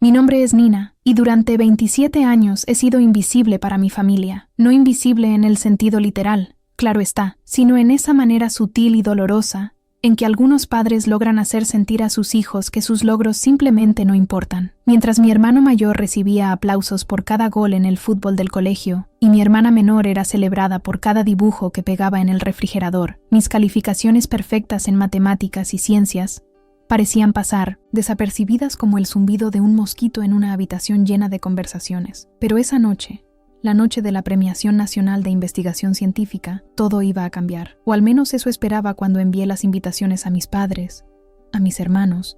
Mi nombre es Nina, y durante 27 años he sido invisible para mi familia. No invisible en el sentido literal, claro está, sino en esa manera sutil y dolorosa en que algunos padres logran hacer sentir a sus hijos que sus logros simplemente no importan. Mientras mi hermano mayor recibía aplausos por cada gol en el fútbol del colegio, y mi hermana menor era celebrada por cada dibujo que pegaba en el refrigerador, mis calificaciones perfectas en matemáticas y ciencias parecían pasar desapercibidas como el zumbido de un mosquito en una habitación llena de conversaciones. Pero esa noche, la noche de la Premiación Nacional de Investigación Científica, todo iba a cambiar. O al menos eso esperaba cuando envié las invitaciones a mis padres, a mis hermanos,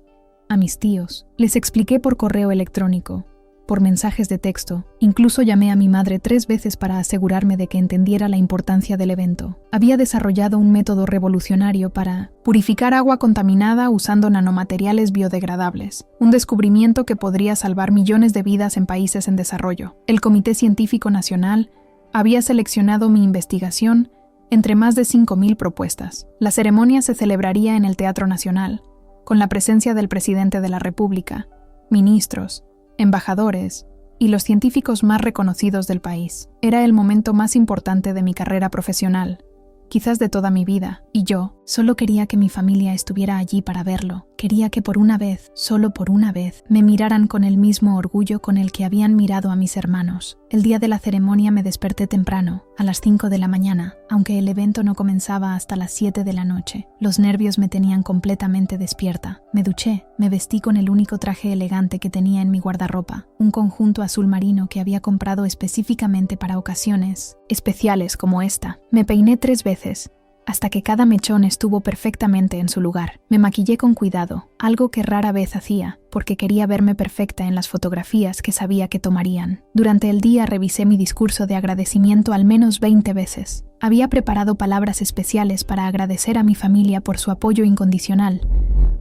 a mis tíos. Les expliqué por correo electrónico, por mensajes de texto. Incluso llamé a mi madre 3 veces para asegurarme de que entendiera la importancia del evento. Había desarrollado un método revolucionario para purificar agua contaminada usando nanomateriales biodegradables, un descubrimiento que podría salvar millones de vidas en países en desarrollo. El Comité Científico Nacional había seleccionado mi investigación entre más de 5,000 propuestas. La ceremonia se celebraría en el Teatro Nacional, con la presencia del presidente de la República, ministros, embajadores y los científicos más reconocidos del país. Era el momento más importante de mi carrera profesional, quizás de toda mi vida, y yo solo quería que mi familia estuviera allí para verlo. Quería que por una vez, solo por una vez, me miraran con el mismo orgullo con el que habían mirado a mis hermanos. El día de la ceremonia me desperté temprano, a las 5 de la mañana, aunque el evento no comenzaba hasta las 7 de la noche. Los nervios me tenían completamente despierta. Me duché, me vestí con el único traje elegante que tenía en mi guardarropa, un conjunto azul marino que había comprado específicamente para ocasiones especiales como esta. Me peiné 3 veces, hasta que cada mechón estuvo perfectamente en su lugar. Me maquillé con cuidado, algo que rara vez hacía, porque quería verme perfecta en las fotografías que sabía que tomarían. Durante el día revisé mi discurso de agradecimiento al menos 20 veces. Había preparado palabras especiales para agradecer a mi familia por su apoyo incondicional,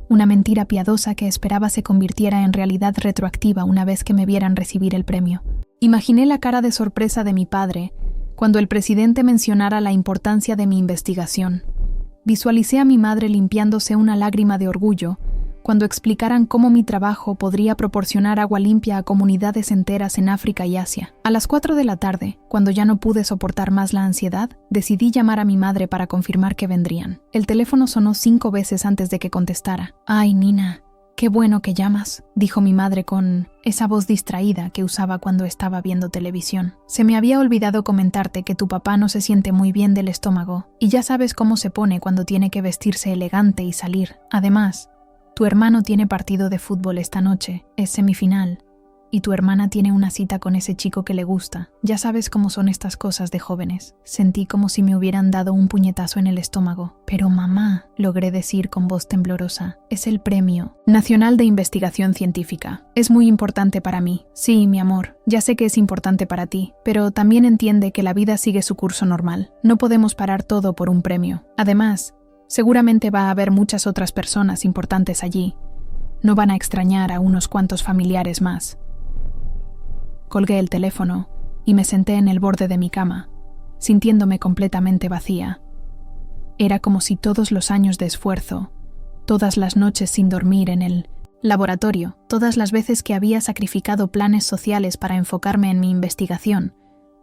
una mentira piadosa que esperaba se convirtiera en realidad retroactiva una vez que me vieran recibir el premio. Imaginé la cara de sorpresa de mi padre cuando el presidente mencionara la importancia de mi investigación. Visualicé a mi madre limpiándose una lágrima de orgullo cuando explicaran cómo mi trabajo podría proporcionar agua limpia a comunidades enteras en África y Asia. A las 4 de la tarde, cuando ya no pude soportar más la ansiedad, decidí llamar a mi madre para confirmar que vendrían. El teléfono sonó 5 veces antes de que contestara. «Ay, Nina, qué bueno que llamas», dijo mi madre con esa voz distraída que usaba cuando estaba viendo televisión. «Se me había olvidado comentarte que tu papá no se siente muy bien del estómago, y ya sabes cómo se pone cuando tiene que vestirse elegante y salir. Además, tu hermano tiene partido de fútbol esta noche, es semifinal, y tu hermana tiene una cita con ese chico que le gusta. Ya sabes cómo son estas cosas de jóvenes». Sentí como si me hubieran dado un puñetazo en el estómago. «Pero mamá», logré decir con voz temblorosa, «es el Premio Nacional de Investigación Científica. Es muy importante para mí». «Sí, mi amor, ya sé que es importante para ti, pero también entiende que la vida sigue su curso normal. No podemos parar todo por un premio. Además, seguramente va a haber muchas otras personas importantes allí. No van a extrañar a unos cuantos familiares más». Colgué el teléfono y me senté en el borde de mi cama, sintiéndome completamente vacía. Era como si todos los años de esfuerzo, todas las noches sin dormir en el laboratorio, todas las veces que había sacrificado planes sociales para enfocarme en mi investigación,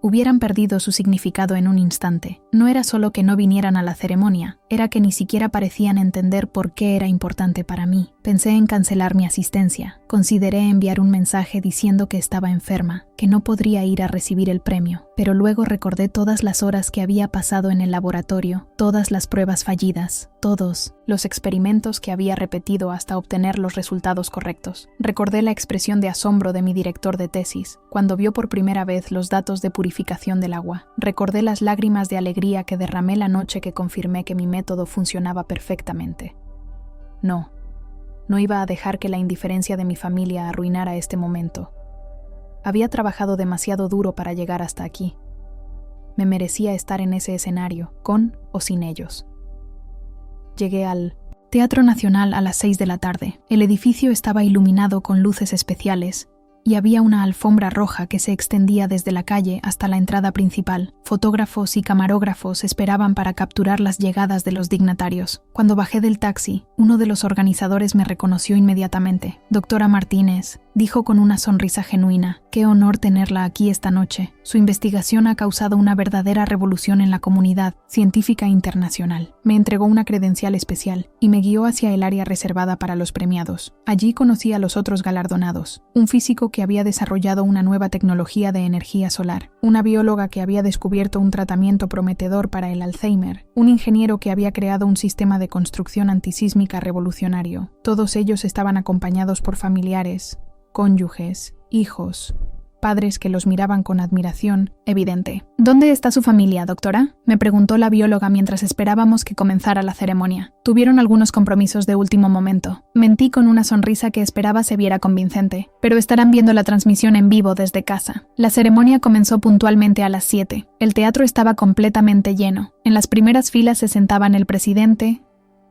hubieran perdido su significado en un instante. No era solo que no vinieran a la ceremonia, era que ni siquiera parecían entender por qué era importante para mí. Pensé en cancelar mi asistencia. Consideré enviar un mensaje diciendo que estaba enferma, que no podría ir a recibir el premio, pero luego recordé todas las horas que había pasado en el laboratorio, todas las pruebas fallidas, todos los experimentos que había repetido hasta obtener los resultados correctos. Recordé la expresión de asombro de mi director de tesis cuando vio por primera vez los datos de purificación del agua. Recordé las lágrimas de alegría que derramé la noche que confirmé que mi método funcionaba perfectamente. No iba a dejar que la indiferencia de mi familia arruinara este momento. Había trabajado demasiado duro para llegar hasta aquí. Me merecía estar en ese escenario, con o sin ellos. Llegué al Teatro Nacional a las 6 de la tarde. El edificio estaba iluminado con luces especiales, y había una alfombra roja que se extendía desde la calle hasta la entrada principal. Fotógrafos y camarógrafos esperaban para capturar las llegadas de los dignatarios. Cuando bajé del taxi, uno de los organizadores me reconoció inmediatamente. «Doctora Martínez», dijo con una sonrisa genuina, «qué honor tenerla aquí esta noche. Su investigación ha causado una verdadera revolución en la comunidad científica internacional». Me entregó una credencial especial y me guió hacia el área reservada para los premiados. Allí conocí a los otros galardonados: un físico que había desarrollado una nueva tecnología de energía solar, una bióloga que había descubierto un tratamiento prometedor para el Alzheimer, un ingeniero que había creado un sistema de construcción antisísmica revolucionario. Todos ellos estaban acompañados por familiares, cónyuges, hijos, padres que los miraban con admiración evidente. «¿Dónde está su familia, doctora?», me preguntó la bióloga mientras esperábamos que comenzara la ceremonia. «Tuvieron algunos compromisos de último momento». Mentí con una sonrisa que esperaba se viera convincente, «pero estarán viendo la transmisión en vivo desde casa». La ceremonia comenzó puntualmente a las 7. El teatro estaba completamente lleno. En las primeras filas se sentaban el presidente,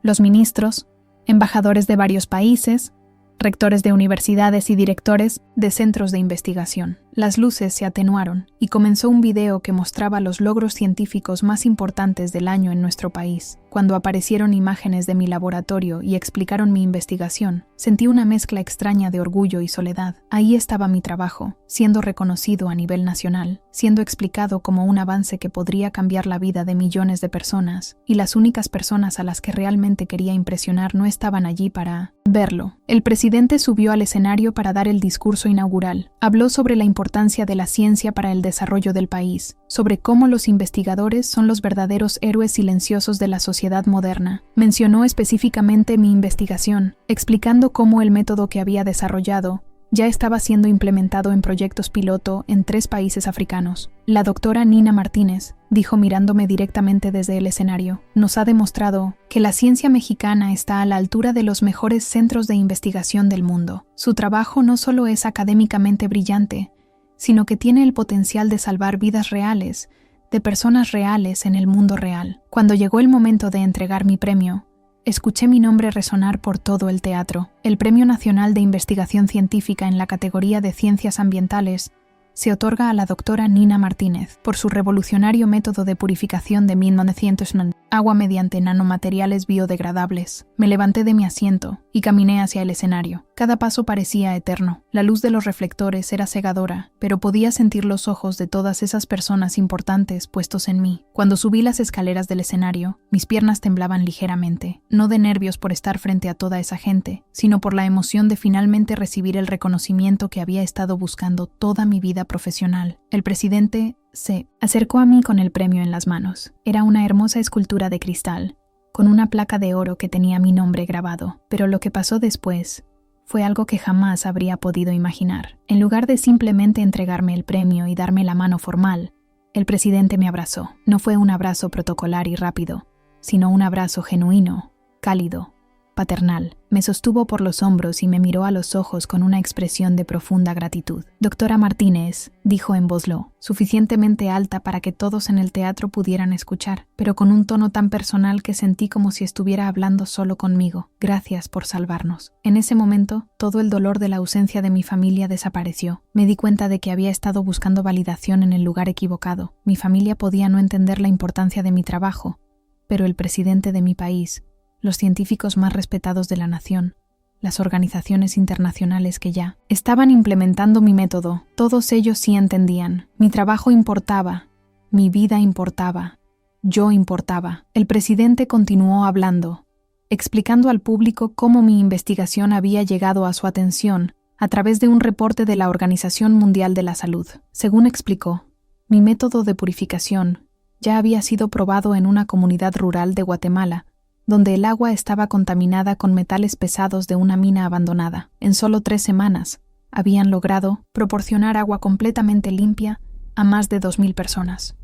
los ministros, embajadores de varios países, rectores de universidades y directores de centros de investigación. Las luces se atenuaron y comenzó un video que mostraba los logros científicos más importantes del año en nuestro país. Cuando aparecieron imágenes de mi laboratorio y explicaron mi investigación, sentí una mezcla extraña de orgullo y soledad. Ahí estaba mi trabajo, siendo reconocido a nivel nacional, siendo explicado como un avance que podría cambiar la vida de millones de personas, y las únicas personas a las que realmente quería impresionar no estaban allí para verlo. El presidente subió al escenario para dar el discurso inaugural. Habló sobre la importancia de la ciencia para el desarrollo del país, sobre cómo los investigadores son los verdaderos héroes silenciosos de la sociedad moderna. Mencionó específicamente mi investigación, explicando cómo el método que había desarrollado ya estaba siendo implementado en proyectos piloto en 3 países africanos. La doctora Nina Martínez, dijo mirándome directamente desde el escenario, nos ha demostrado que la ciencia mexicana está a la altura de los mejores centros de investigación del mundo. Su trabajo no solo es académicamente brillante, sino que tiene el potencial de salvar vidas reales, de personas reales en el mundo real. Cuando llegó el momento de entregar mi premio, escuché mi nombre resonar por todo el teatro. El Premio Nacional de Investigación Científica en la categoría de Ciencias Ambientales se otorga a la doctora Nina Martínez por su revolucionario método de purificación de 1990, agua mediante nanomateriales biodegradables. Me levanté de mi asiento y caminé hacia el escenario. Cada paso parecía eterno. La luz de los reflectores era cegadora, pero podía sentir los ojos de todas esas personas importantes puestos en mí. Cuando subí las escaleras del escenario, mis piernas temblaban ligeramente, no de nervios por estar frente a toda esa gente, sino por la emoción de finalmente recibir el reconocimiento que había estado buscando toda mi vida profesional. El presidente se acercó a mí con el premio en las manos. Era una hermosa escultura de cristal, con una placa de oro que tenía mi nombre grabado. Pero lo que pasó después fue algo que jamás habría podido imaginar. En lugar de simplemente entregarme el premio y darme la mano formal, el presidente me abrazó. No fue un abrazo protocolar y rápido, sino un abrazo genuino, cálido, paternal. Me sostuvo por los hombros y me miró a los ojos con una expresión de profunda gratitud. «Doctora Martínez», dijo en voz suficientemente alta para que todos en el teatro pudieran escuchar, pero con un tono tan personal que sentí como si estuviera hablando solo conmigo. «Gracias por salvarnos». En ese momento, todo el dolor de la ausencia de mi familia desapareció. Me di cuenta de que había estado buscando validación en el lugar equivocado. Mi familia podía no entender la importancia de mi trabajo, pero el presidente de mi país, los científicos más respetados de la nación, las organizaciones internacionales que ya estaban implementando mi método, todos ellos sí entendían. Mi trabajo importaba, mi vida importaba, yo importaba. El presidente continuó hablando, explicando al público cómo mi investigación había llegado a su atención a través de un reporte de la Organización Mundial de la Salud. Según explicó, mi método de purificación ya había sido probado en una comunidad rural de Guatemala, donde el agua estaba contaminada con metales pesados de una mina abandonada. En solo 3 semanas, habían logrado proporcionar agua completamente limpia a más de 2,000 personas.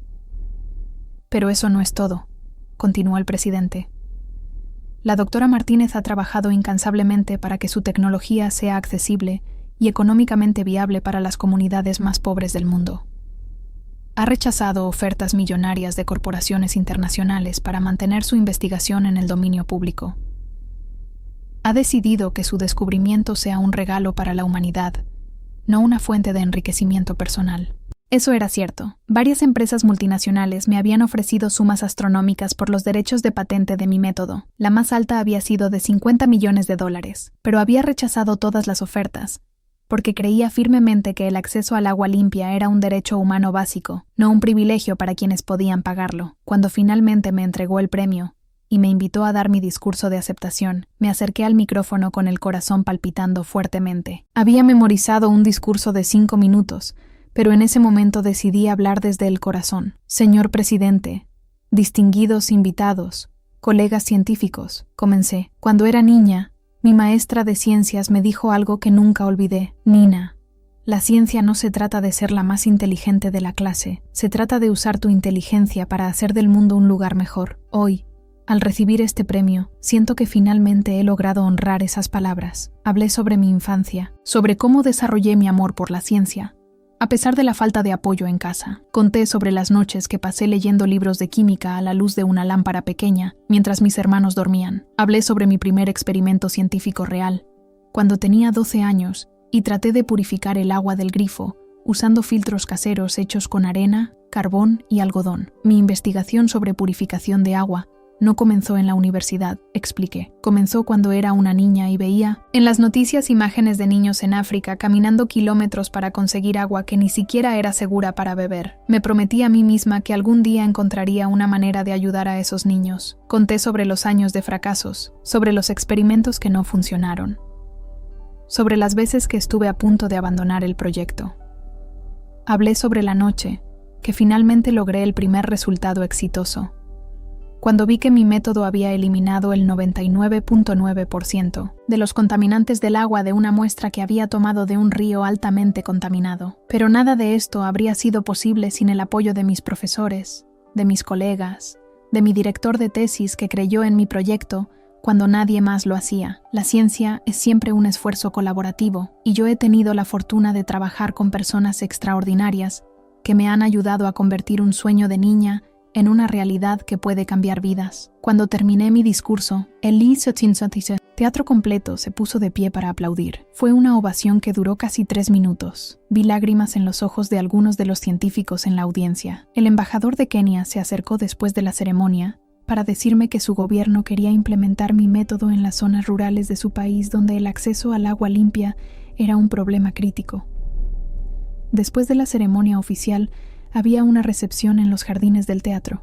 Pero eso no es todo, continuó el presidente. La doctora Martínez ha trabajado incansablemente para que su tecnología sea accesible y económicamente viable para las comunidades más pobres del mundo. Ha rechazado ofertas millonarias de corporaciones internacionales para mantener su investigación en el dominio público. Ha decidido que su descubrimiento sea un regalo para la humanidad, no una fuente de enriquecimiento personal. Eso era cierto. Varias empresas multinacionales me habían ofrecido sumas astronómicas por los derechos de patente de mi método. La más alta había sido de $50 millones, pero había rechazado todas las ofertas, porque creía firmemente que el acceso al agua limpia era un derecho humano básico, no un privilegio para quienes podían pagarlo. Cuando finalmente me entregó el premio y me invitó a dar mi discurso de aceptación, me acerqué al micrófono con el corazón palpitando fuertemente. Había memorizado un discurso de 5 minutos, pero en ese momento decidí hablar desde el corazón. Señor presidente, distinguidos invitados, colegas científicos, comencé. Cuando era niña, mi maestra de ciencias me dijo algo que nunca olvidé. Nina, la ciencia no se trata de ser la más inteligente de la clase, se trata de usar tu inteligencia para hacer del mundo un lugar mejor. Hoy, al recibir este premio, siento que finalmente he logrado honrar esas palabras. Hablé sobre mi infancia, sobre cómo desarrollé mi amor por la ciencia. A pesar de la falta de apoyo en casa, conté sobre las noches que pasé leyendo libros de química a la luz de una lámpara pequeña mientras mis hermanos dormían. Hablé sobre mi primer experimento científico real, cuando tenía 12 años, y traté de purificar el agua del grifo usando filtros caseros hechos con arena, carbón y algodón. Mi investigación sobre purificación de agua no comenzó en la universidad, expliqué. Comenzó cuando era una niña y veía en las noticias imágenes de niños en África caminando kilómetros para conseguir agua que ni siquiera era segura para beber. Me prometí a mí misma que algún día encontraría una manera de ayudar a esos niños. Conté sobre los años de fracasos, sobre los experimentos que no funcionaron, sobre las veces que estuve a punto de abandonar el proyecto. Hablé sobre la noche que finalmente logré el primer resultado exitoso, cuando vi que mi método había eliminado el 99.9% de los contaminantes del agua de una muestra que había tomado de un río altamente contaminado. Pero nada de esto habría sido posible sin el apoyo de mis profesores, de mis colegas, de mi director de tesis que creyó en mi proyecto cuando nadie más lo hacía. La ciencia es siempre un esfuerzo colaborativo, y yo he tenido la fortuna de trabajar con personas extraordinarias que me han ayudado a convertir un sueño de niña en una realidad que puede cambiar vidas. Cuando terminé mi discurso, el teatro completo se puso de pie para aplaudir. Fue una ovación que duró casi 3 minutos. Vi lágrimas en los ojos de algunos de los científicos en la audiencia. El embajador de Kenia se acercó después de la ceremonia para decirme que su gobierno quería implementar mi método en las zonas rurales de su país donde el acceso al agua limpia era un problema crítico. Después de la ceremonia oficial, había una recepción en los jardines del teatro.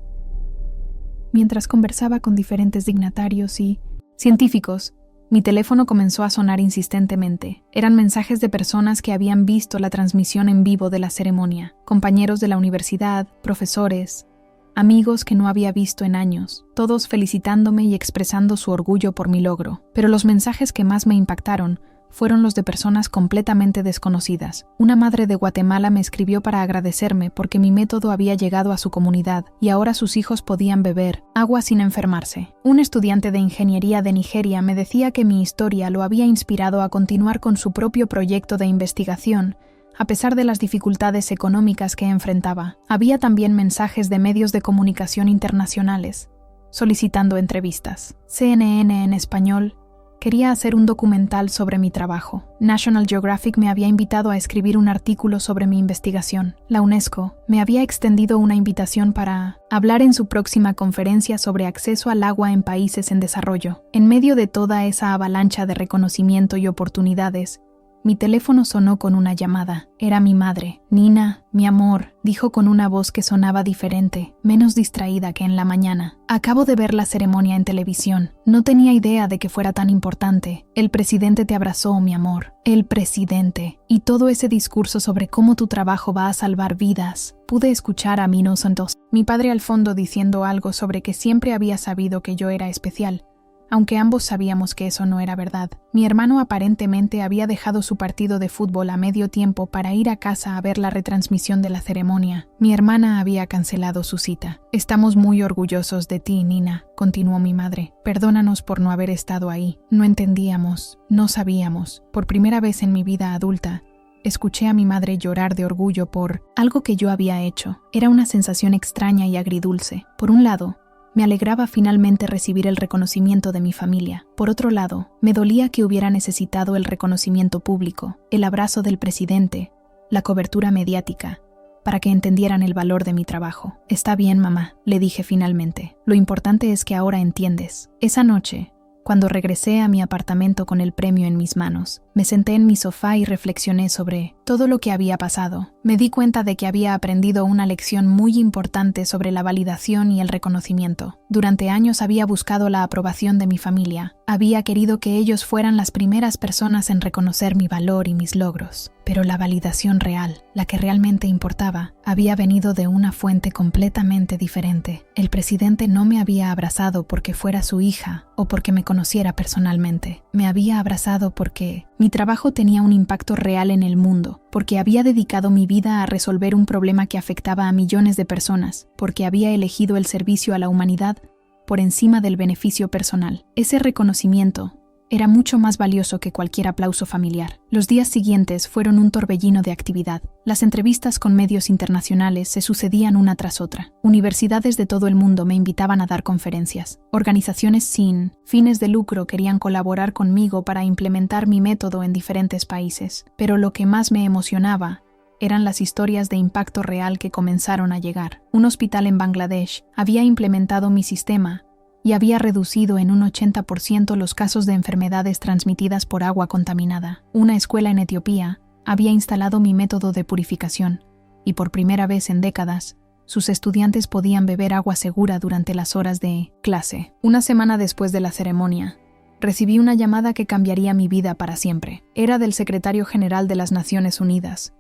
Mientras conversaba con diferentes dignatarios y científicos, mi teléfono comenzó a sonar insistentemente. Eran mensajes de personas que habían visto la transmisión en vivo de la ceremonia, compañeros de la universidad, profesores, amigos que no había visto en años, todos felicitándome y expresando su orgullo por mi logro. Pero los mensajes que más me impactaron fueron los de personas completamente desconocidas. Una madre de Guatemala me escribió para agradecerme porque mi método había llegado a su comunidad y ahora sus hijos podían beber agua sin enfermarse. Un estudiante de ingeniería de Nigeria me decía que mi historia lo había inspirado a continuar con su propio proyecto de investigación, a pesar de las dificultades económicas que enfrentaba. Había también mensajes de medios de comunicación internacionales, solicitando entrevistas. CNN en español quería hacer un documental sobre mi trabajo. National Geographic me había invitado a escribir un artículo sobre mi investigación. La UNESCO me había extendido una invitación para hablar en su próxima conferencia sobre acceso al agua en países en desarrollo. En medio de toda esa avalancha de reconocimiento y oportunidades, mi teléfono sonó con una llamada. Era mi madre. Nina, mi amor, dijo con una voz que sonaba diferente, menos distraída que en la mañana. Acabo de ver la ceremonia en televisión. No tenía idea de que fuera tan importante. El presidente te abrazó, mi amor. El presidente. Y todo ese discurso sobre cómo tu trabajo va a salvar vidas. Pude escuchar a Mino Santos, mi padre al fondo diciendo algo sobre que siempre había sabido que yo era especial, aunque ambos sabíamos que eso no era verdad. Mi hermano aparentemente había dejado su partido de fútbol a medio tiempo para ir a casa a ver la retransmisión de la ceremonia. Mi hermana había cancelado su cita. Estamos muy orgullosos de ti, Nina, continuó mi madre. Perdónanos por no haber estado ahí. No entendíamos, no sabíamos. Por primera vez en mi vida adulta, escuché a mi madre llorar de orgullo por algo que yo había hecho. Era una sensación extraña y agridulce. Por un lado, Me alegraba finalmente recibir el reconocimiento de mi familia. Por otro lado, me dolía que hubiera necesitado el reconocimiento público, el abrazo del presidente, la cobertura mediática, para que entendieran el valor de mi trabajo. Está bien, mamá, le dije finalmente. Lo importante es que ahora entiendes. Esa noche, cuando regresé a mi apartamento con el premio en mis manos, me senté en mi sofá y reflexioné sobre todo lo que había pasado. Me di cuenta de que había aprendido una lección muy importante sobre la validación y el reconocimiento. Durante años había buscado la aprobación de mi familia. Había querido que ellos fueran las primeras personas en reconocer mi valor y mis logros. Pero la validación real, la que realmente importaba, había venido de una fuente completamente diferente. El presidente no me había abrazado porque fuera su hija o porque me conociera personalmente. Me había abrazado porque mi trabajo tenía un impacto real en el mundo, porque había dedicado mi vida a resolver un problema que afectaba a millones de personas, porque había elegido el servicio a la humanidad por encima del beneficio personal. Ese reconocimiento era mucho más valioso que cualquier aplauso familiar. Los días siguientes fueron un torbellino de actividad. Las entrevistas con medios internacionales se sucedían una tras otra. Universidades de todo el mundo me invitaban a dar conferencias. Organizaciones sin fines de lucro querían colaborar conmigo para implementar mi método en diferentes países. Pero lo que más me emocionaba eran las historias de impacto real que comenzaron a llegar. Un hospital en Bangladesh había implementado mi sistema y había reducido en un 80% los casos de enfermedades transmitidas por agua contaminada. Una escuela en Etiopía había instalado mi método de purificación, y por primera vez en décadas, sus estudiantes podían beber agua segura durante las horas de clase. Una semana después de la ceremonia, recibí una llamada que cambiaría mi vida para siempre. Era del secretario general de las Naciones Unidas,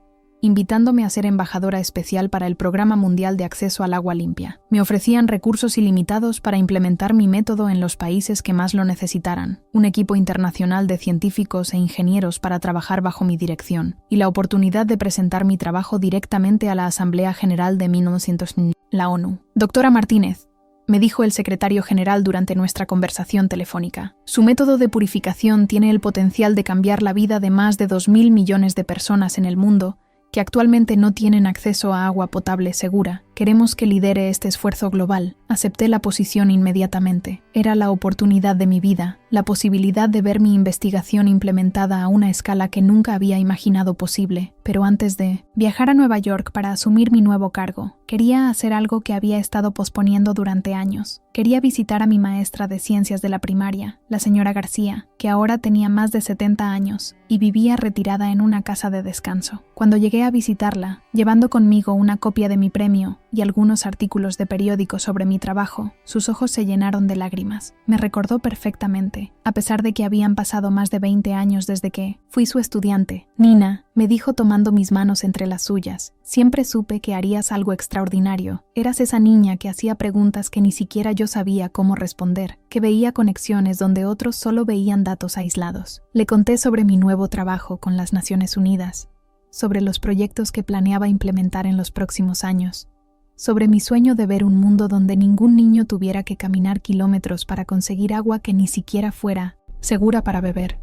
invitándome a ser embajadora especial para el Programa Mundial de Acceso al Agua Limpia. Me ofrecían recursos ilimitados para implementar mi método en los países que más lo necesitaran, un equipo internacional de científicos e ingenieros para trabajar bajo mi dirección, y la oportunidad de presentar mi trabajo directamente a la Asamblea General de 1990, la ONU. Doctora Martínez, me dijo el secretario general durante nuestra conversación telefónica. Su método de purificación tiene el potencial de cambiar la vida de más de 2.000 millones de personas en el mundo que actualmente no tienen acceso a agua potable segura. Queremos que lidere este esfuerzo global. Acepté la posición inmediatamente. Era la oportunidad de mi vida, la posibilidad de ver mi investigación implementada a una escala que nunca había imaginado posible. Pero antes de viajar a Nueva York para asumir mi nuevo cargo, quería hacer algo que había estado posponiendo durante años. Quería visitar a mi maestra de ciencias de la primaria, la señora García, que ahora tenía más de 70 años y vivía retirada en una casa de descanso. Cuando llegué a visitarla, llevando conmigo una copia de mi premio y algunos artículos de periódico sobre mi trabajo, sus ojos se llenaron de lágrimas. Me recordó perfectamente, a pesar de que habían pasado más de 20 años desde que fui su estudiante. Nina, me dijo tomando mis manos entre las suyas, siempre supe que harías algo extraordinario. Eras esa niña que hacía preguntas que ni siquiera yo sabía cómo responder, que veía conexiones donde otros solo veían datos aislados. Le conté sobre mi nuevo trabajo con las Naciones Unidas, sobre los proyectos que planeaba implementar en los próximos años, sobre mi sueño de ver un mundo donde ningún niño tuviera que caminar kilómetros para conseguir agua que ni siquiera fuera segura para beber.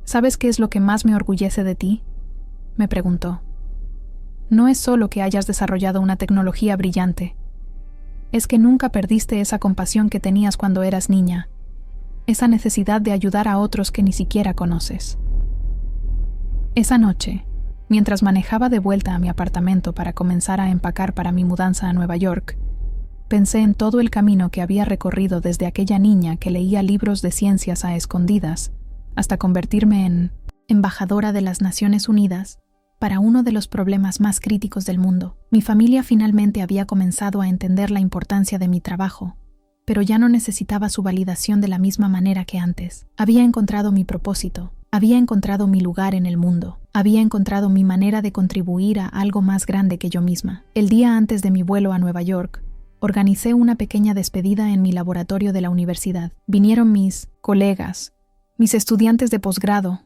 ¿Sabes qué es lo que más me orgullece de ti?, me preguntó. No es solo que hayas desarrollado una tecnología brillante, es que nunca perdiste esa compasión que tenías cuando eras niña, esa necesidad de ayudar a otros que ni siquiera conoces. Esa noche, mientras manejaba de vuelta a mi apartamento para comenzar a empacar para mi mudanza a Nueva York, pensé en todo el camino que había recorrido desde aquella niña que leía libros de ciencias a escondidas hasta convertirme en embajadora de las Naciones Unidas para uno de los problemas más críticos del mundo. Mi familia finalmente había comenzado a entender la importancia de mi trabajo, pero ya no necesitaba su validación de la misma manera que antes. Había encontrado mi propósito, había encontrado mi lugar en el mundo, había encontrado mi manera de contribuir a algo más grande que yo misma. El día antes de mi vuelo a Nueva York, organicé una pequeña despedida en mi laboratorio de la universidad. Vinieron mis colegas, mis estudiantes de posgrado,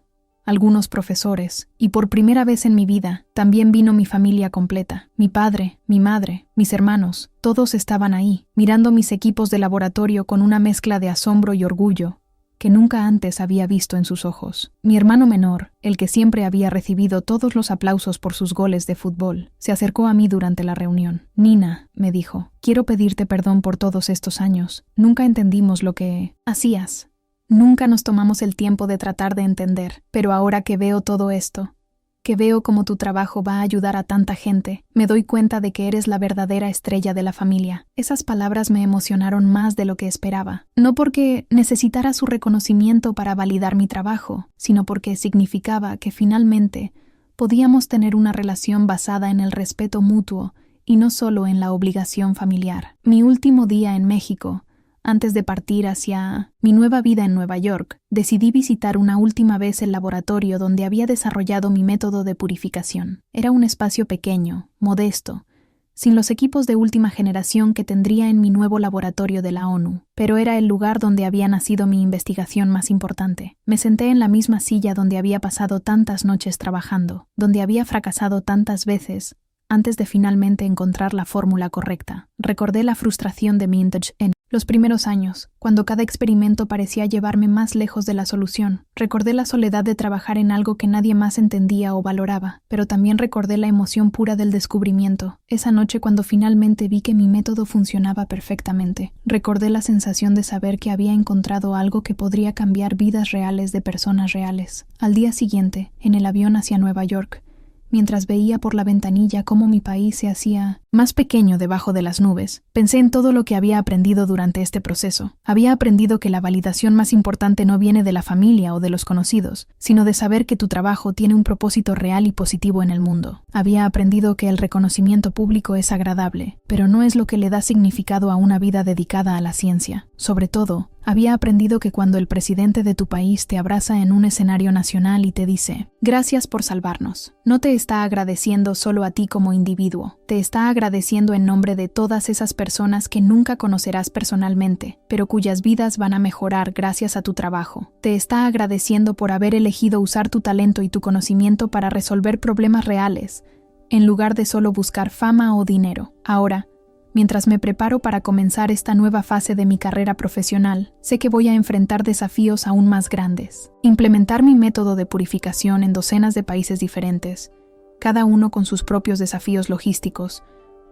algunos profesores, y por primera vez en mi vida también vino mi familia completa. Mi padre, mi madre, mis hermanos, todos estaban ahí, mirando mis equipos de laboratorio con una mezcla de asombro y orgullo. que nunca antes había visto en sus ojos. Mi hermano menor, el que siempre había recibido todos los aplausos por sus goles de fútbol, se acercó a mí durante la reunión. «Nina», me dijo, «quiero pedirte perdón por todos estos años. Nunca entendimos lo que hacías. Nunca nos tomamos el tiempo de tratar de entender. Pero ahora que veo todo esto, que veo cómo tu trabajo va a ayudar a tanta gente, me doy cuenta de que eres la verdadera estrella de la familia». Esas palabras me emocionaron más de lo que esperaba. No porque necesitara su reconocimiento para validar mi trabajo, sino porque significaba que finalmente podíamos tener una relación basada en el respeto mutuo y no solo en la obligación familiar. Mi último día en México, antes de partir hacia mi nueva vida en Nueva York, decidí visitar una última vez el laboratorio donde había desarrollado mi método de purificación. Era un espacio pequeño, modesto, sin los equipos de última generación que tendría en mi nuevo laboratorio de la ONU, pero era el lugar donde había nacido mi investigación más importante. Me senté en la misma silla donde había pasado tantas noches trabajando, donde había fracasado tantas veces, antes de finalmente encontrar la fórmula correcta. Recordé la frustración de Mintage en los primeros años, cuando cada experimento parecía llevarme más lejos de la solución. Recordé la soledad de trabajar en algo que nadie más entendía o valoraba, pero también recordé la emoción pura del descubrimiento, esa noche cuando finalmente vi que mi método funcionaba perfectamente. Recordé la sensación de saber que había encontrado algo que podría cambiar vidas reales de personas reales. Al día siguiente, en el avión hacia Nueva York, mientras veía por la ventanilla cómo mi país se hacía más pequeño debajo de las nubes, pensé en todo lo que había aprendido durante este proceso. Había aprendido que la validación más importante no viene de la familia o de los conocidos, sino de saber que tu trabajo tiene un propósito real y positivo en el mundo. Había aprendido que el reconocimiento público es agradable, pero no es lo que le da significado a una vida dedicada a la ciencia. Sobre todo, había aprendido que cuando el presidente de tu país te abraza en un escenario nacional y te dice «Gracias por salvarnos», no te está agradeciendo solo a ti como individuo, te está agradeciendo en nombre de todas esas personas que nunca conocerás personalmente, pero cuyas vidas van a mejorar gracias a tu trabajo. Te está agradeciendo por haber elegido usar tu talento y tu conocimiento para resolver problemas reales, en lugar de solo buscar fama o dinero. Ahora, mientras me preparo para comenzar esta nueva fase de mi carrera profesional, sé que voy a enfrentar desafíos aún más grandes. Implementar mi método de purificación en docenas de países diferentes, cada uno con sus propios desafíos logísticos,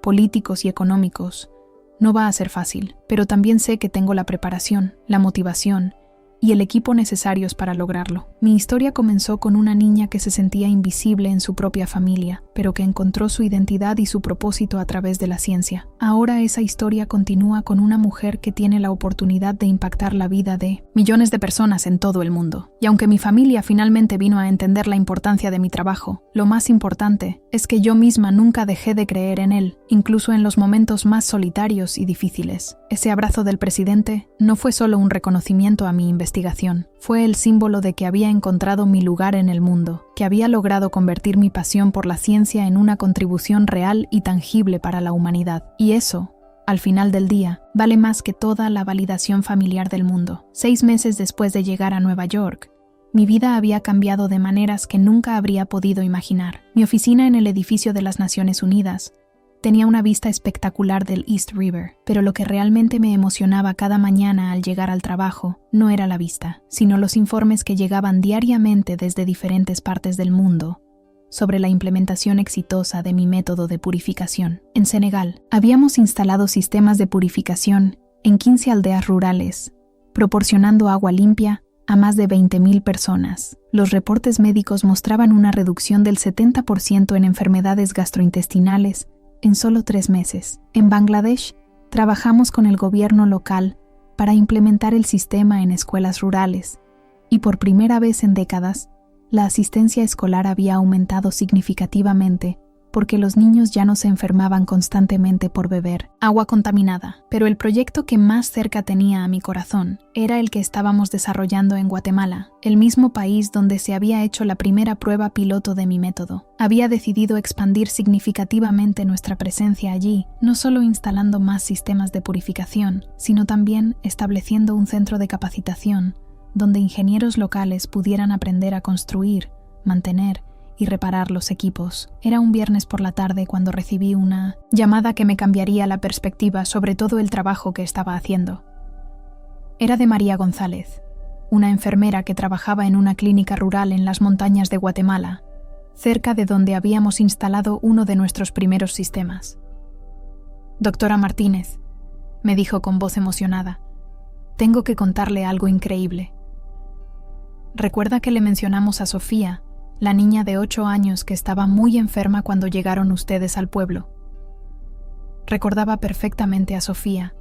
políticos y económicos, no va a ser fácil, pero también sé que tengo la preparación, la motivación y el equipo necesarios para lograrlo. Mi historia comenzó con una niña que se sentía invisible en su propia familia, pero que encontró su identidad y su propósito a través de la ciencia. Ahora esa historia continúa con una mujer que tiene la oportunidad de impactar la vida de millones de personas en todo el mundo. Y aunque mi familia finalmente vino a entender la importancia de mi trabajo, lo más importante es que yo misma nunca dejé de creer en él, incluso en los momentos más solitarios y difíciles. Ese abrazo del presidente no fue solo un reconocimiento a mi investigación, fue el símbolo de que había encontrado mi lugar en el mundo, que había logrado convertir mi pasión por la ciencia en una contribución real y tangible para la humanidad. Y eso, al final del día, vale más que toda la validación familiar del mundo. 6 meses después de llegar a Nueva York, mi vida había cambiado de maneras que nunca habría podido imaginar. Mi oficina en el edificio de las Naciones Unidas tenía una vista espectacular del East River, pero lo que realmente me emocionaba cada mañana al llegar al trabajo no era la vista, sino los informes que llegaban diariamente desde diferentes partes del mundo sobre la implementación exitosa de mi método de purificación. En Senegal, habíamos instalado sistemas de purificación en 15 aldeas rurales, proporcionando agua limpia a más de 20,000 personas. Los reportes médicos mostraban una reducción del 70% en enfermedades gastrointestinales en solo 3 meses. En Bangladesh, trabajamos con el gobierno local para implementar el sistema en escuelas rurales, y por primera vez en décadas, la asistencia escolar había aumentado significativamente porque los niños ya no se enfermaban constantemente por beber agua contaminada. Pero el proyecto que más cerca tenía a mi corazón era el que estábamos desarrollando en Guatemala, el mismo país donde se había hecho la primera prueba piloto de mi método. Había decidido expandir significativamente nuestra presencia allí, no solo instalando más sistemas de purificación, sino también estableciendo un centro de capacitación donde ingenieros locales pudieran aprender a construir, mantener y reparar los equipos. Era un viernes por la tarde cuando recibí una llamada que me cambiaría la perspectiva sobre todo el trabajo que estaba haciendo. Era de María González, una enfermera que trabajaba en una clínica rural en las montañas de Guatemala, cerca de donde habíamos instalado uno de nuestros primeros sistemas. «Doctora Martínez», me dijo con voz emocionada, «tengo que contarle algo increíble. ¿Recuerda que le mencionamos a Sofía, la niña de 8 años que estaba muy enferma cuando llegaron ustedes al pueblo?» Recordaba perfectamente a Sofía.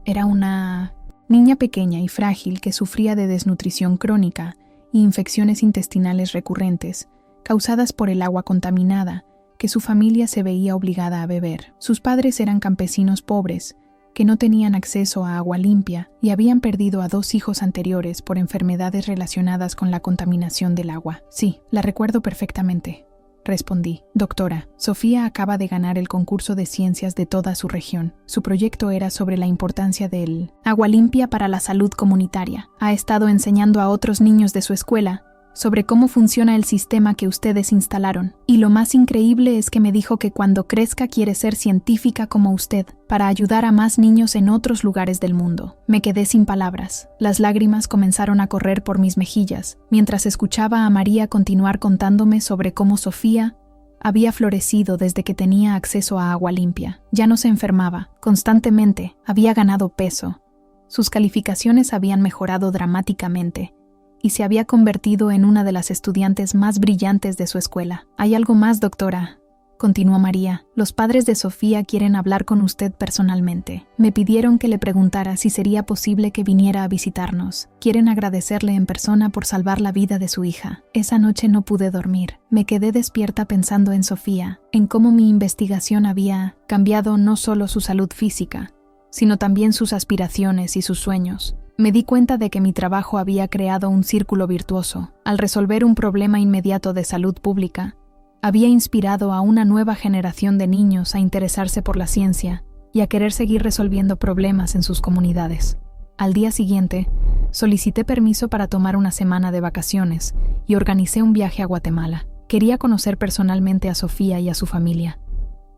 Era una niña pequeña y frágil que sufría de desnutrición crónica y infecciones intestinales recurrentes, causadas por el agua contaminada que su familia se veía obligada a beber. Sus padres eran campesinos pobres, que no tenían acceso a agua limpia y habían perdido a 2 hijos anteriores por enfermedades relacionadas con la contaminación del agua. «Sí, la recuerdo perfectamente», respondí. «Doctora, Sofía acaba de ganar el concurso de ciencias de toda su región. Su proyecto era sobre la importancia del agua limpia para la salud comunitaria. Ha estado enseñando a otros niños de su escuela sobre cómo funciona el sistema que ustedes instalaron. Y lo más increíble es que me dijo que cuando crezca quiere ser científica como usted, para ayudar a más niños en otros lugares del mundo». Me quedé sin palabras. Las lágrimas comenzaron a correr por mis mejillas, mientras escuchaba a María continuar contándome sobre cómo Sofía había florecido desde que tenía acceso a agua limpia. Ya no se enfermaba, constantemente, había ganado peso. Sus calificaciones habían mejorado dramáticamente, y se había convertido en una de las estudiantes más brillantes de su escuela. «Hay algo más, doctora», continuó María. «Los padres de Sofía quieren hablar con usted personalmente. Me pidieron que le preguntara si sería posible que viniera a visitarnos. Quieren agradecerle en persona por salvar la vida de su hija». Esa noche no pude dormir. Me quedé despierta pensando en Sofía, en cómo mi investigación había cambiado no solo su salud física, sino también sus aspiraciones y sus sueños. Me di cuenta de que mi trabajo había creado un círculo virtuoso. Al resolver un problema inmediato de salud pública, había inspirado a una nueva generación de niños a interesarse por la ciencia y a querer seguir resolviendo problemas en sus comunidades. Al día siguiente, solicité permiso para tomar una semana de vacaciones y organicé un viaje a Guatemala. Quería conocer personalmente a Sofía y a su familia,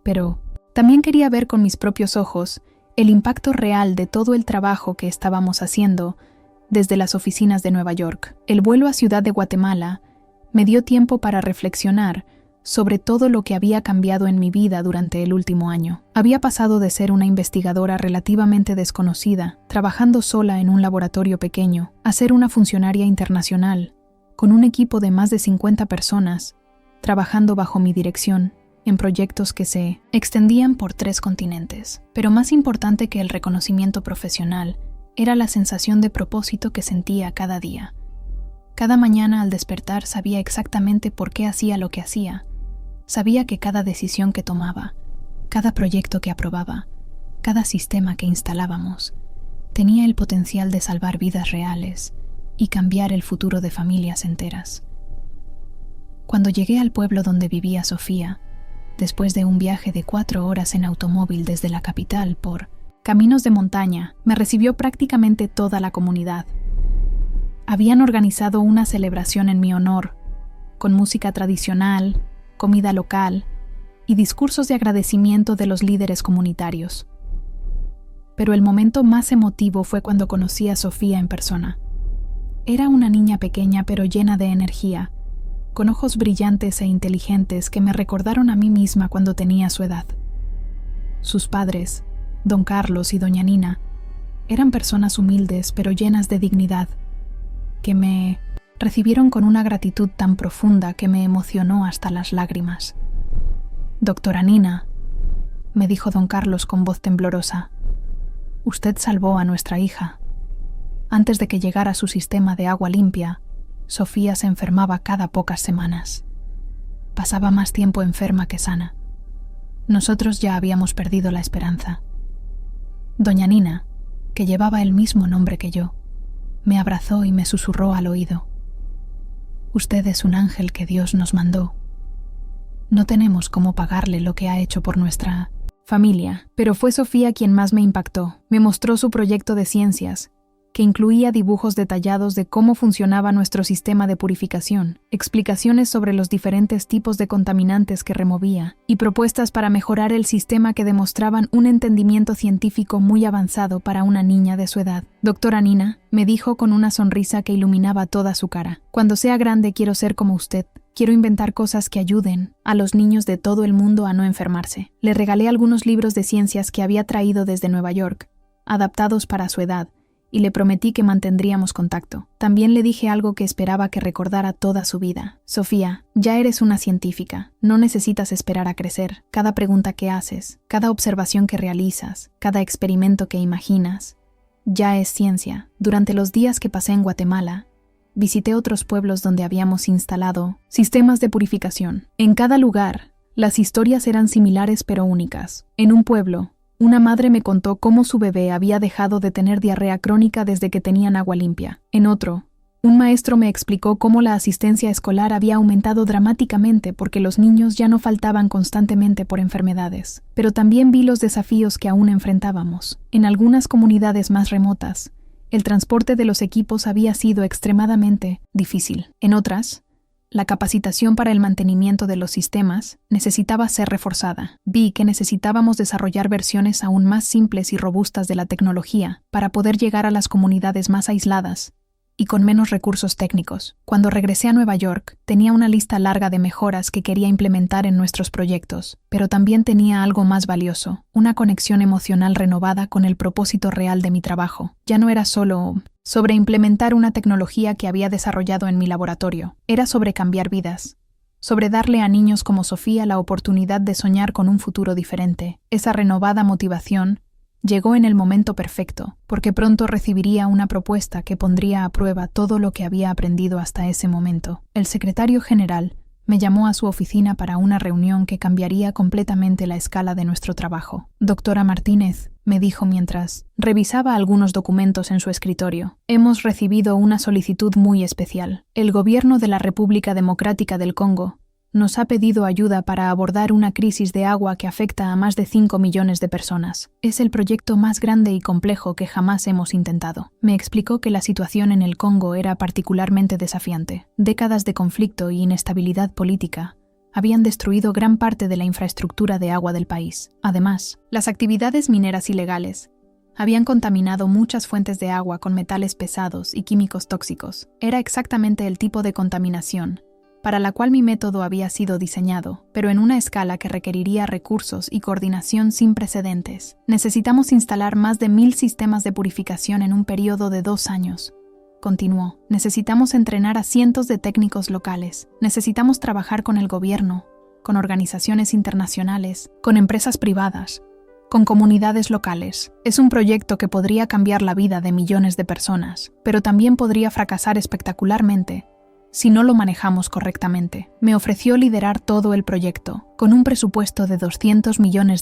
pero también quería ver con mis propios ojos el impacto real de todo el trabajo que estábamos haciendo desde las oficinas de Nueva York. El vuelo a Ciudad de Guatemala me dio tiempo para reflexionar sobre todo lo que había cambiado en mi vida durante el último año. Había pasado de ser una investigadora relativamente desconocida, trabajando sola en un laboratorio pequeño, a ser una funcionaria internacional, con un equipo de más de 50 personas, trabajando bajo mi dirección, en proyectos que se extendían por 3 continentes. Pero más importante que el reconocimiento profesional era la sensación de propósito que sentía cada día. Cada mañana al despertar sabía exactamente por qué hacía lo que hacía. Sabía que cada decisión que tomaba, cada proyecto que aprobaba, cada sistema que instalábamos, tenía el potencial de salvar vidas reales y cambiar el futuro de familias enteras. Cuando llegué al pueblo donde vivía Sofía, después de un viaje de 4 horas en automóvil desde la capital por caminos de montaña, me recibió prácticamente toda la comunidad. Habían organizado una celebración en mi honor, con música tradicional, comida local y discursos de agradecimiento de los líderes comunitarios. Pero el momento más emotivo fue cuando conocí a Sofía en persona. Era una niña pequeña pero llena de energía, con ojos brillantes e inteligentes que me recordaron a mí misma cuando tenía su edad. Sus padres, don Carlos y doña Nina, eran personas humildes pero llenas de dignidad, que me recibieron con una gratitud tan profunda que me emocionó hasta las lágrimas. «Doctora Nina», me dijo don Carlos con voz temblorosa, «usted salvó a nuestra hija. Antes de que llegara su sistema de agua limpia, Sofía se enfermaba cada pocas semanas. Pasaba más tiempo enferma que sana. Nosotros ya habíamos perdido la esperanza». Doña Nina, que llevaba el mismo nombre que yo, me abrazó y me susurró al oído: «Usted es un ángel que Dios nos mandó. No tenemos cómo pagarle lo que ha hecho por nuestra familia». Pero fue Sofía quien más me impactó. Me mostró su proyecto de ciencias, que incluía dibujos detallados de cómo funcionaba nuestro sistema de purificación, explicaciones sobre los diferentes tipos de contaminantes que removía y propuestas para mejorar el sistema que demostraban un entendimiento científico muy avanzado para una niña de su edad. Doctora Nina, me dijo con una sonrisa que iluminaba toda su cara, cuando sea grande quiero ser como usted. Quiero inventar cosas que ayuden a los niños de todo el mundo a no enfermarse. Le regalé algunos libros de ciencias que había traído desde Nueva York, adaptados para su edad, y le prometí que mantendríamos contacto. También le dije algo que esperaba que recordara toda su vida. Sofía, ya eres una científica. No necesitas esperar a crecer. Cada pregunta que haces, cada observación que realizas, cada experimento que imaginas, ya es ciencia. Durante los días que pasé en Guatemala, visité otros pueblos donde habíamos instalado sistemas de purificación. En cada lugar, las historias eran similares pero únicas. En un pueblo, una madre me contó cómo su bebé había dejado de tener diarrea crónica desde que tenían agua limpia. En otro, un maestro me explicó cómo la asistencia escolar había aumentado dramáticamente porque los niños ya no faltaban constantemente por enfermedades. Pero también vi los desafíos que aún enfrentábamos. En algunas comunidades más remotas, el transporte de los equipos había sido extremadamente difícil. En otras, la capacitación para el mantenimiento de los sistemas necesitaba ser reforzada. Vi que necesitábamos desarrollar versiones aún más simples y robustas de la tecnología para poder llegar a las comunidades más aisladas y con menos recursos técnicos. Cuando regresé a Nueva York, tenía una lista larga de mejoras que quería implementar en nuestros proyectos, pero también tenía algo más valioso, una conexión emocional renovada con el propósito real de mi trabajo. Ya no era solo sobre implementar una tecnología que había desarrollado en mi laboratorio, era sobre cambiar vidas, sobre darle a niños como Sofía la oportunidad de soñar con un futuro diferente. Esa renovada motivación llegó en el momento perfecto, porque pronto recibiría una propuesta que pondría a prueba todo lo que había aprendido hasta ese momento. El secretario general me llamó a su oficina para una reunión que cambiaría completamente la escala de nuestro trabajo. Doctora Martínez, me dijo mientras revisaba algunos documentos en su escritorio, hemos recibido una solicitud muy especial. El gobierno de la República Democrática del Congo nos ha pedido ayuda para abordar una crisis de agua que afecta a más de 5 millones de personas. Es el proyecto más grande y complejo que jamás hemos intentado. Me explicó que la situación en el Congo era particularmente desafiante. Décadas de conflicto y inestabilidad política habían destruido gran parte de la infraestructura de agua del país. Además, las actividades mineras ilegales habían contaminado muchas fuentes de agua con metales pesados y químicos tóxicos. Era exactamente el tipo de contaminación para la cual mi método había sido diseñado, pero en una escala que requeriría recursos y coordinación sin precedentes. Necesitamos instalar más de 1000 sistemas de purificación en un periodo de 2 años. Continuó, necesitamos entrenar a cientos de técnicos locales. Necesitamos trabajar con el gobierno, con organizaciones internacionales, con empresas privadas, con comunidades locales. Es un proyecto que podría cambiar la vida de millones de personas, pero también podría fracasar espectacularmente si no lo manejamos correctamente. Me ofreció liderar todo el proyecto, con un presupuesto de $200 millones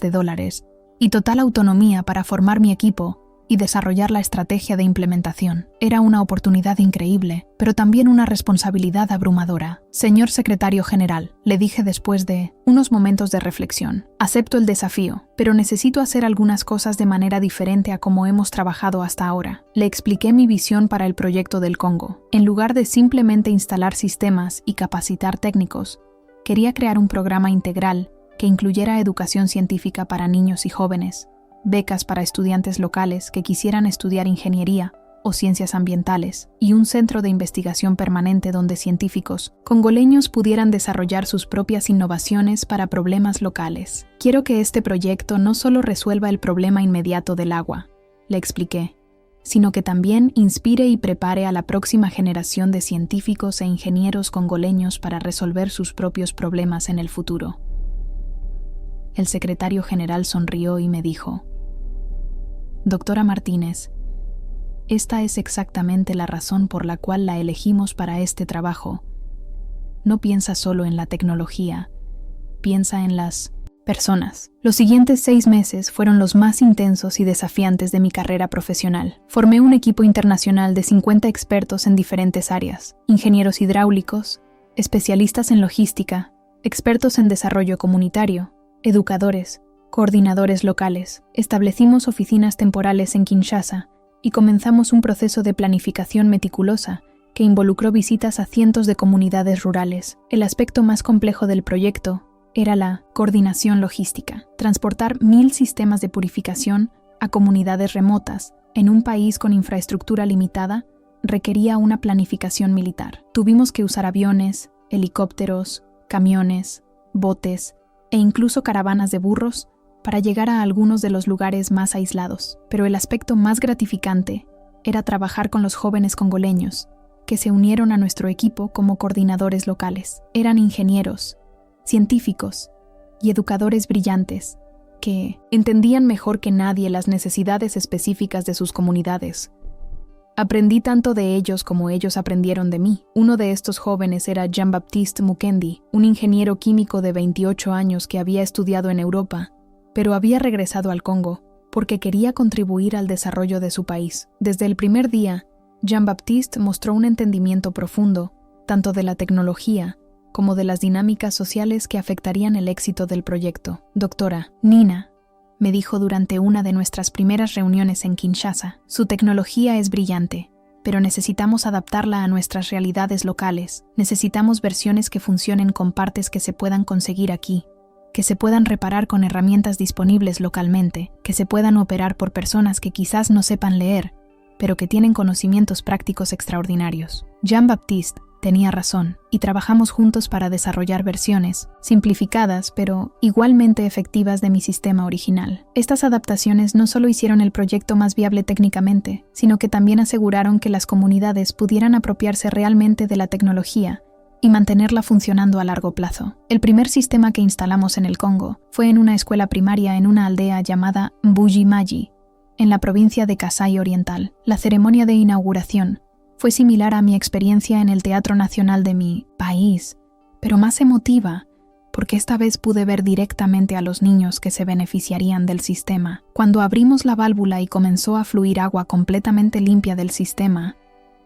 y total autonomía para formar mi equipo y desarrollar la estrategia de implementación. Era una oportunidad increíble, pero también una responsabilidad abrumadora. Señor secretario general, le dije después de unos momentos de reflexión, acepto el desafío, pero necesito hacer algunas cosas de manera diferente a como hemos trabajado hasta ahora. Le expliqué mi visión para el proyecto del Congo. En lugar de simplemente instalar sistemas y capacitar técnicos, quería crear un programa integral que incluyera educación científica para niños y jóvenes, becas para estudiantes locales que quisieran estudiar ingeniería o ciencias ambientales, y un centro de investigación permanente donde científicos congoleños pudieran desarrollar sus propias innovaciones para problemas locales. Quiero que este proyecto no solo resuelva el problema inmediato del agua, le expliqué, sino que también inspire y prepare a la próxima generación de científicos e ingenieros congoleños para resolver sus propios problemas en el futuro. El secretario general sonrió y me dijo: Doctora Martínez, esta es exactamente la razón por la cual la elegimos para este trabajo. No piensa solo en la tecnología, piensa en las personas. Los siguientes 6 meses fueron los más intensos y desafiantes de mi carrera profesional. Formé un equipo internacional de 50 expertos en diferentes áreas: ingenieros hidráulicos, especialistas en logística, expertos en desarrollo comunitario, educadores, coordinadores locales. Establecimos oficinas temporales en Kinshasa y comenzamos un proceso de planificación meticulosa que involucró visitas a cientos de comunidades rurales. El aspecto más complejo del proyecto era la coordinación logística. Transportar 1000 sistemas de purificación a comunidades remotas en un país con infraestructura limitada requería una planificación militar. Tuvimos que usar aviones, helicópteros, camiones, botes e incluso caravanas de burros para llegar a algunos de los lugares más aislados. Pero el aspecto más gratificante era trabajar con los jóvenes congoleños, que se unieron a nuestro equipo como coordinadores locales. Eran ingenieros, científicos y educadores brillantes que entendían mejor que nadie las necesidades específicas de sus comunidades. Aprendí tanto de ellos como ellos aprendieron de mí. Uno de estos jóvenes era Jean-Baptiste Mukendi, un ingeniero químico de 28 años que había estudiado en Europa, pero había regresado al Congo porque quería contribuir al desarrollo de su país. Desde el primer día, Jean-Baptiste mostró un entendimiento profundo, tanto de la tecnología como de las dinámicas sociales que afectarían el éxito del proyecto. Doctora, Nina, me dijo durante una de nuestras primeras reuniones en Kinshasa, su tecnología es brillante, pero necesitamos adaptarla a nuestras realidades locales. Necesitamos versiones que funcionen con partes que se puedan conseguir aquí, que se puedan reparar con herramientas disponibles localmente, que se puedan operar por personas que quizás no sepan leer, pero que tienen conocimientos prácticos extraordinarios. Jean-Baptiste tenía razón, y trabajamos juntos para desarrollar versiones, simplificadas pero igualmente efectivas de mi sistema original. Estas adaptaciones no solo hicieron el proyecto más viable técnicamente, sino que también aseguraron que las comunidades pudieran apropiarse realmente de la tecnología y mantenerla funcionando a largo plazo. El primer sistema que instalamos en el Congo fue en una escuela primaria en una aldea llamada Mbuji-Mayi, en la provincia de Kasai Oriental. La ceremonia de inauguración fue similar a mi experiencia en el Teatro Nacional de mi país, pero más emotiva, porque esta vez pude ver directamente a los niños que se beneficiarían del sistema. Cuando abrimos la válvula y comenzó a fluir agua completamente limpia del sistema,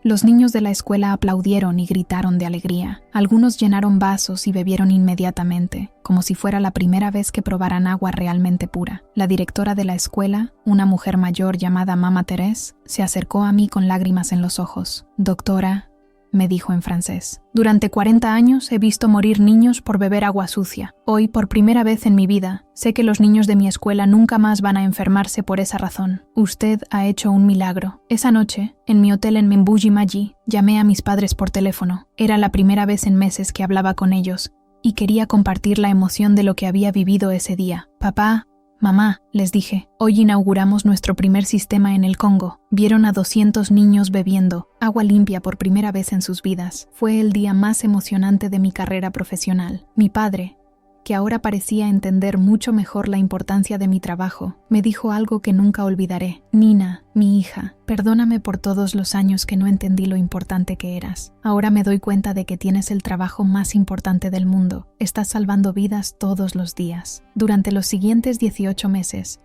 los niños de la escuela aplaudieron y gritaron de alegría. Algunos llenaron vasos y bebieron inmediatamente, como si fuera la primera vez que probaran agua realmente pura. La directora de la escuela, una mujer mayor llamada Mama Thérèse, se acercó a mí con lágrimas en los ojos. «Doctora», me dijo en francés, «durante 40 años he visto morir niños por beber agua sucia. Hoy, por primera vez en mi vida, sé que los niños de mi escuela nunca más van a enfermarse por esa razón. Usted ha hecho un milagro». Esa noche, en mi hotel en Mbuji-Mayi, llamé a mis padres por teléfono. Era la primera vez en meses que hablaba con ellos, y quería compartir la emoción de lo que había vivido ese día. «Papá, mamá», les dije, «hoy inauguramos nuestro primer sistema en el Congo». Vieron a 200 niños bebiendo agua limpia por primera vez en sus vidas. Fue el día más emocionante de mi carrera profesional. Mi padre, que ahora parecía entender mucho mejor la importancia de mi trabajo, me dijo algo que nunca olvidaré. «Nina, mi hija, perdóname por todos los años que no entendí lo importante que eras. Ahora me doy cuenta de que tienes el trabajo más importante del mundo. Estás salvando vidas todos los días». Durante los siguientes 18 meses,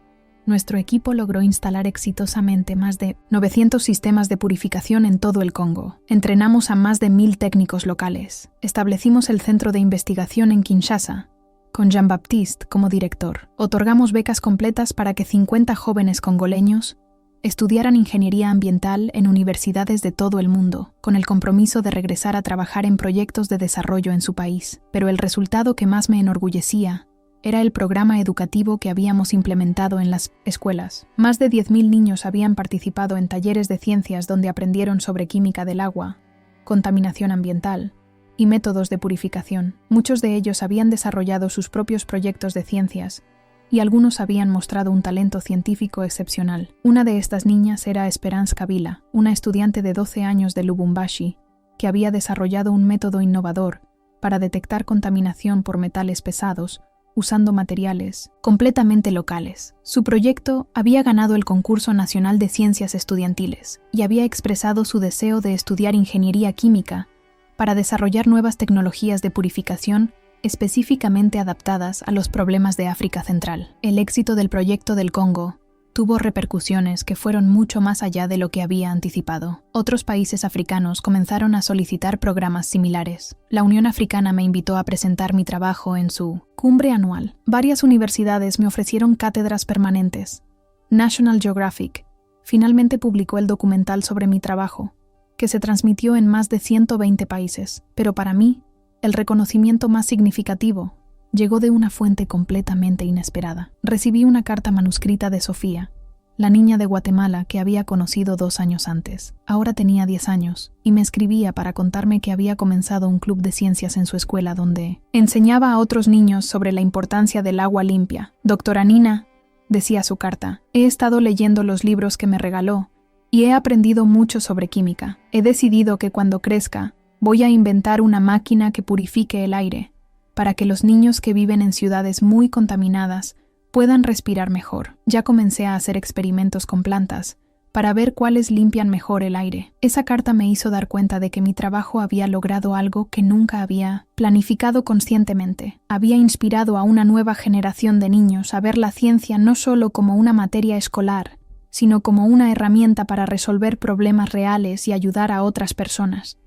nuestro equipo logró instalar exitosamente más de 900 sistemas de purificación en todo el Congo. Entrenamos a más de 1000 técnicos locales. Establecimos el centro de investigación en Kinshasa, con Jean-Baptiste como director. Otorgamos becas completas para que 50 jóvenes congoleños estudiaran ingeniería ambiental en universidades de todo el mundo, con el compromiso de regresar a trabajar en proyectos de desarrollo en su país. Pero el resultado que más me enorgullecía era el programa educativo que habíamos implementado en las escuelas. Más de 10.000 niños habían participado en talleres de ciencias donde aprendieron sobre química del agua, contaminación ambiental y métodos de purificación. Muchos de ellos habían desarrollado sus propios proyectos de ciencias y algunos habían mostrado un talento científico excepcional. Una de estas niñas era Esperance Kabila, una estudiante de 12 años de Lubumbashi, que había desarrollado un método innovador para detectar contaminación por metales pesados usando materiales completamente locales. Su proyecto había ganado el Concurso Nacional de Ciencias Estudiantiles y había expresado su deseo de estudiar ingeniería química para desarrollar nuevas tecnologías de purificación específicamente adaptadas a los problemas de África Central. El éxito del proyecto del Congo tuvo repercusiones que fueron mucho más allá de lo que había anticipado. Otros países africanos comenzaron a solicitar programas similares. La Unión Africana me invitó a presentar mi trabajo en su cumbre anual. Varias universidades me ofrecieron cátedras permanentes. National Geographic, Finalmente publicó el documental sobre mi trabajo, que se transmitió en más de 120 países, pero para mí, el reconocimiento más significativo llegó de una fuente completamente inesperada. Recibí una carta manuscrita de Sofía, la niña de Guatemala que había conocido 2 años antes. Ahora tenía 10 años, y me escribía para contarme que había comenzado un club de ciencias en su escuela donde enseñaba a otros niños sobre la importancia del agua limpia. Doctora Nina, decía su carta, he estado leyendo los libros que me regaló y he aprendido mucho sobre química. He decidido que cuando crezca voy a inventar una máquina que purifique el aire para que los niños que viven en ciudades muy contaminadas puedan respirar mejor. Ya comencé a hacer experimentos con plantas para ver cuáles limpian mejor el aire. Esa carta me hizo dar cuenta de que mi trabajo había logrado algo que nunca había planificado conscientemente. Había inspirado a una nueva generación de niños a ver la ciencia no solo como una materia escolar, sino como una herramienta para resolver problemas reales y ayudar a otras personas.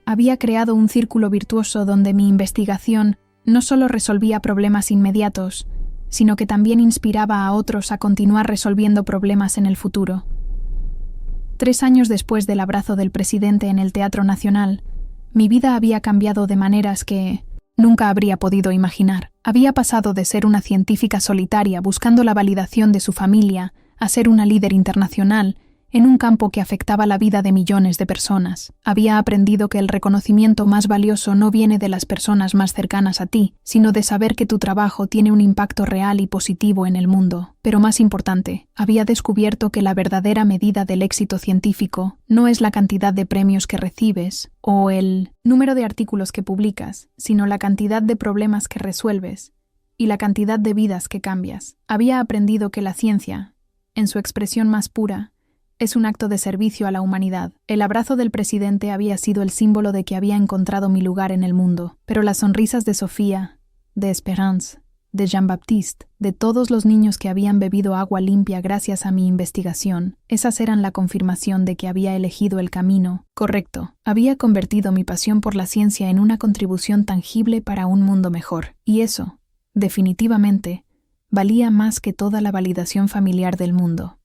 Había creado un círculo virtuoso donde mi investigación no solo resolvía problemas inmediatos, sino que también inspiraba a otros a continuar resolviendo problemas en el futuro. 3 años después del abrazo del presidente en el Teatro Nacional, mi vida había cambiado de maneras que nunca habría podido imaginar. Había pasado de ser una científica solitaria buscando la validación de su familia a ser una líder internacional en un campo que afectaba la vida de millones de personas. Había aprendido que el reconocimiento más valioso no viene de las personas más cercanas a ti, sino de saber que tu trabajo tiene un impacto real y positivo en el mundo. Pero más importante, había descubierto que la verdadera medida del éxito científico no es la cantidad de premios que recibes o el número de artículos que publicas, sino la cantidad de problemas que resuelves y la cantidad de vidas que cambias. Había aprendido que la ciencia, en su expresión más pura, es un acto de servicio a la humanidad. El abrazo del presidente había sido el símbolo de que había encontrado mi lugar en el mundo, pero las sonrisas de Sofía, de Esperance, de Jean-Baptiste, de todos los niños que habían bebido agua limpia gracias a mi investigación, esas eran la confirmación de que había elegido el camino correcto. Había convertido mi pasión por la ciencia en una contribución tangible para un mundo mejor, y eso, definitivamente, valía más que toda la validación familiar del mundo.